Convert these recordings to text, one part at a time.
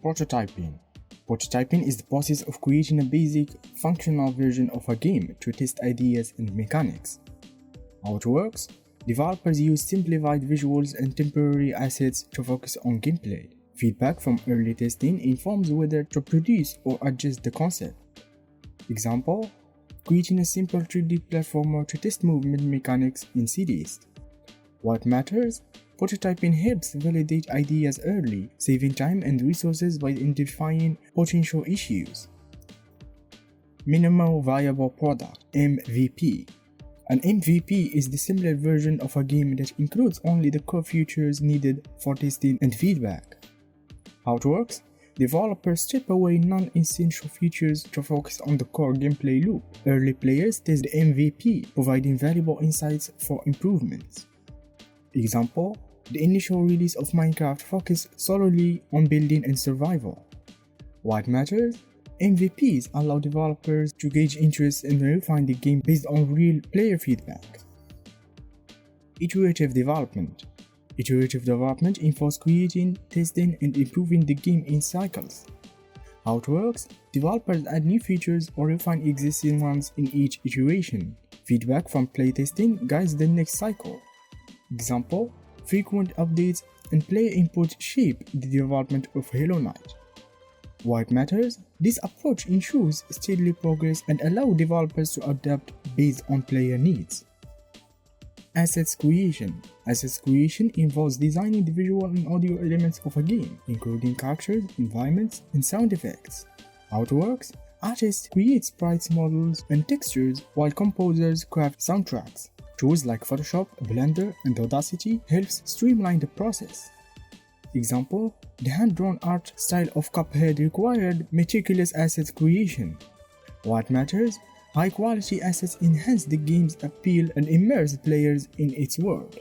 Prototyping. Prototyping is the process of creating a basic, functional version of a game to test ideas and mechanics. How it works? Developers use simplified visuals and temporary assets to focus on gameplay. Feedback from early testing informs whether to produce or adjust the concept. Example: creating a simple 3D platformer to test movement mechanics in cities. What matters? Prototyping helps validate ideas early, saving time and resources by identifying potential issues. Minimal Viable Product (MVP). An MVP is the simpler version of a game that includes only the core features needed for testing and feedback. How it works? Developers strip away non-essential features to focus on the core gameplay loop. Early players test the MVP, providing valuable insights for improvements. Example: the initial release of Minecraft focused solely on building and survival. What matters? MVPs allow developers to gauge interest and refine the game based on real player feedback. Iterative development. Iterative development involves creating, testing, and improving the game in cycles. How it works? Developers add new features or refine existing ones in each iteration. Feedback from playtesting guides the next cycle. Example: frequent updates and player input shape the development of Hollow Knight. Why it matters? This approach ensures steady progress and allows developers to adapt based on player needs. Assets creation. Assets creation involves designing the visual and audio elements of a game, including characters, environments, and sound effects. How it works? Artists create sprites, models, and textures, while composers craft soundtracks. Tools like Photoshop, Blender, and Audacity helps streamline the process. Example: the hand-drawn art style of Cuphead required meticulous asset creation. What matters? High-quality assets enhance the game's appeal and immerse players in its world.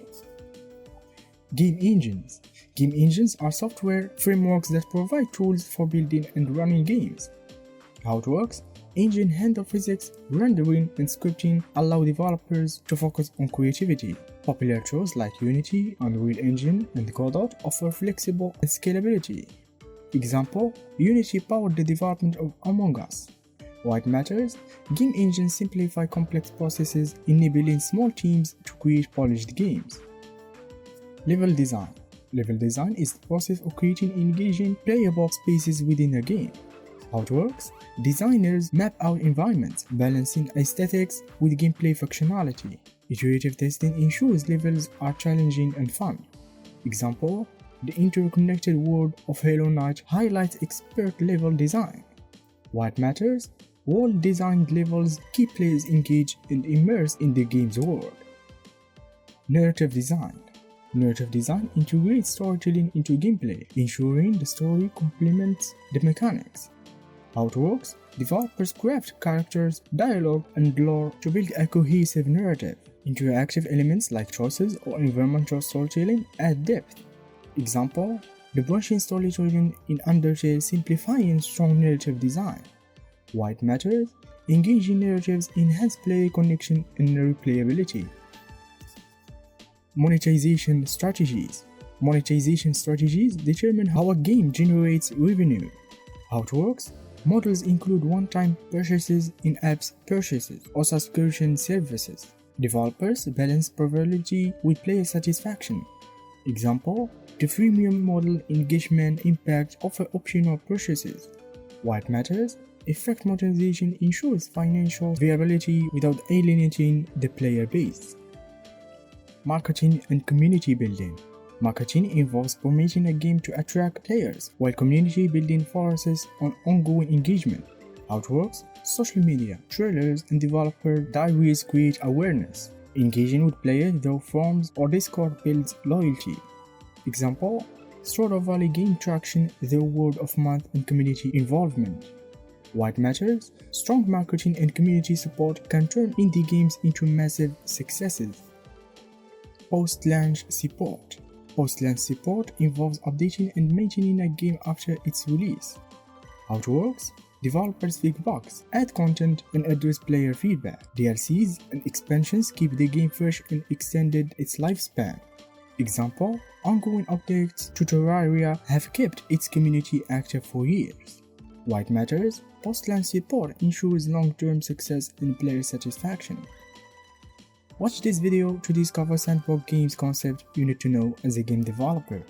Game engines. Game engines are software frameworks that provide tools for building and running games. How it works? Engine handle physics, rendering, and scripting allow developers to focus on creativity. Popular tools like Unity, Unreal Engine, and Godot offer flexible and scalability. Example: Unity powered the development of Among Us. Why it matters? Game engines simplify complex processes, enabling small teams to create polished games. Level design. Level design is the process of creating engaging, playable spaces within a game. How it works? Designers map out environments, balancing aesthetics with gameplay functionality. Iterative testing ensures levels are challenging and fun. Example: the interconnected world of Hollow Knight highlights expert-level design. What matters? Well-designed levels keep players engaged and immersed in the game's world. Narrative design. Narrative design integrates storytelling into gameplay, ensuring the story complements the mechanics. How it works? Developers craft characters, dialogue, and lore to build a cohesive narrative. Interactive elements like choices or environmental storytelling add depth. Example: the branching storytelling in Undertale simplifying strong narrative design. Why it matters? Engaging narratives enhance player connection and replayability. Monetization strategies. Monetization strategies determine how a game generates revenue. How it works? Models include one-time purchases, in-apps purchases, or subscription services. Developers balance profitability with player satisfaction. Example: the freemium model Engagement Impact offer optional purchases. Why it matters? Effect monetization ensures financial viability without alienating the player base. Marketing and community building. Marketing involves promoting a game to attract players, while community building focuses on ongoing engagement. How it works? Social media, trailers, and developer diaries create awareness. Engaging with players through forums or Discord builds loyalty. Example: Stardew Valley gained traction through word of mouth and community involvement. Why it matters? Strong marketing and community support can turn indie games into massive successes. Post-launch support. Post-launch support involves updating and maintaining a game after its release. How it works? Developers fix bugs, add content, and address player feedback. DLCs and expansions keep the game fresh and extended its lifespan. Example, ongoing updates to Terraria have kept its community active for years. White Matter's post-launch support ensures long-term success and player satisfaction. Watch this video to discover sandbox games concept you need to know as a game developer.